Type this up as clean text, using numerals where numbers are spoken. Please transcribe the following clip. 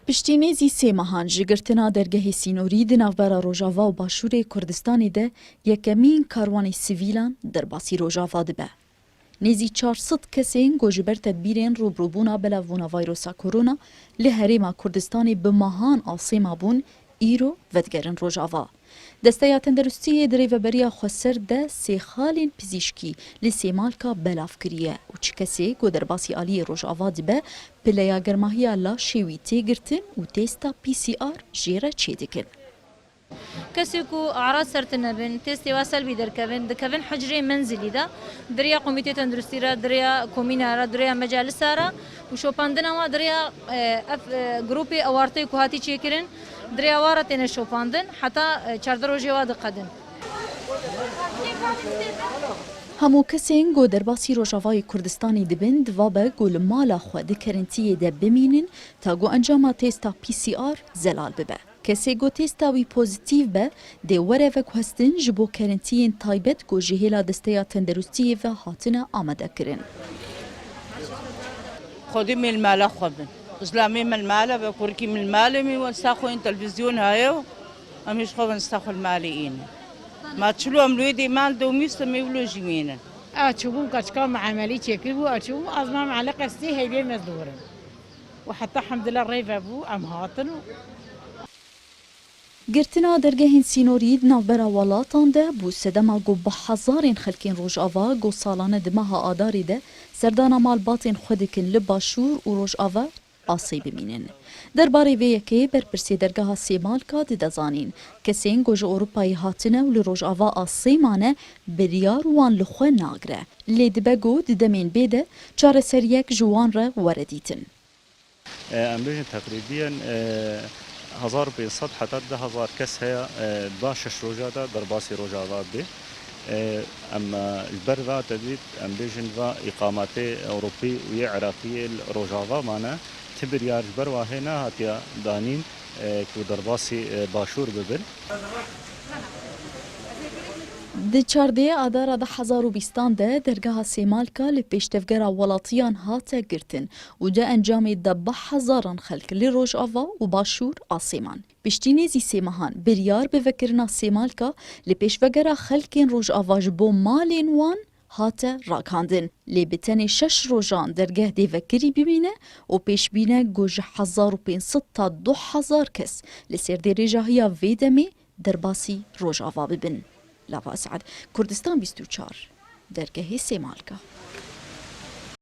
Piştînêzî sê mehan ji girtina dergehê sînorî di navbera Rojava û Başûrê Kurdistanê de yekemîn karwanê sivîlan derbasî Rojava dibe. Nêzî 400 kesên got ji ber tedbîrên rûbirûbûna belavbûna vîrusa korona li Herêma Kurdistanê bi mehan asêma bûn îro vedigerin Rojava. Desteya Tenderustiyê di rêveberiya Xweser de sê xalên pizîşkî li Sêmalka belav kiriye û çi kesê got derbasî aliyê Rojava dibe pileya germahiya laşê wî tê girtin û têsta PCR jê re çê dikin. کسی کو اعراض سرتن بن تست واسل بی درکوین دکوین حجره منزلی دا دریا کمیته تندرستی را دریا کومینا را دریا مجالس را و شوپاندن ما دریا گروپی اوارتی کوهاتی چیکرین دریا وارتین شوپاندن حتی چهار روزی واد قدن هەموو kesên got derbasî Rojavayê Kurdistanê dibin divabe got li mala xwe di kerentiyê de bimînin ta got encama têsta PCR zelal bibe. Kesê got têsta wî pozîtîv be dê were veguhestin ji bo kerentiyên taybet got ji hêla desteya tenderustiyê ve hatine amadekirin. خودی من مالا خوابن اسلامی من مالا و کرکی من مالا می و ساخو این تلویزیون هایو امیش خوابن ساخو المالی این ما تشلو املوی دی مال دو میست میولو جمینن أشوفهم كشكام عملي شكله أشوفهم أزمام على قصدي هيدين مزدورن وحتى الحمد لله ريف أبو أم هاتنو Girtina dergehên sînorî di navbera welatan de bû sedema got bi hezarên xelkên Rojava got salane di meha Adarê de serdana malbatên xwe dikin li Başûr û Rojava asê bimînin. Derbarê vê yekê berpirsê dergeha Sêmalka didezanîn. Kesên got ji Ewropayê hatine û li Rojava a Sêmane biryar wan li xwe nagire. Lê dibe got di demên bê de çareseriyek ji wan re were dîtin. ام بيجن تقريبا 1500 حتى 10,000 كس هي باشش روجادا درباسي روجادا به اما البرفا تدريد ام بيجن فا اقامات اوروبي وعراقي روجادا معنا تبريار بروا هنا هاتيا دانين كو درباسي باشور ببن Di çardeyê adara 2020 de dergeha Sêmalka li pêştevgera welatiyan hate girtin û de encamê de 10,000 xelk li Rojava û Başûr a Sêman. Piştînêzî sê mehan biryar bi vekirina Sêmalka li pêşvegera xelkên Rojava ji bo malên wan hate rakandin. Lê bi tenê 6 rojan dergeh dê vekirî bimîne û pêşbîne got ji 1500 ta 2000 kes li ser dêrêjahiya vê demê derbasî Rojava bibin. Lava Esad, Kurdistan 24 dergehê Sêmalka.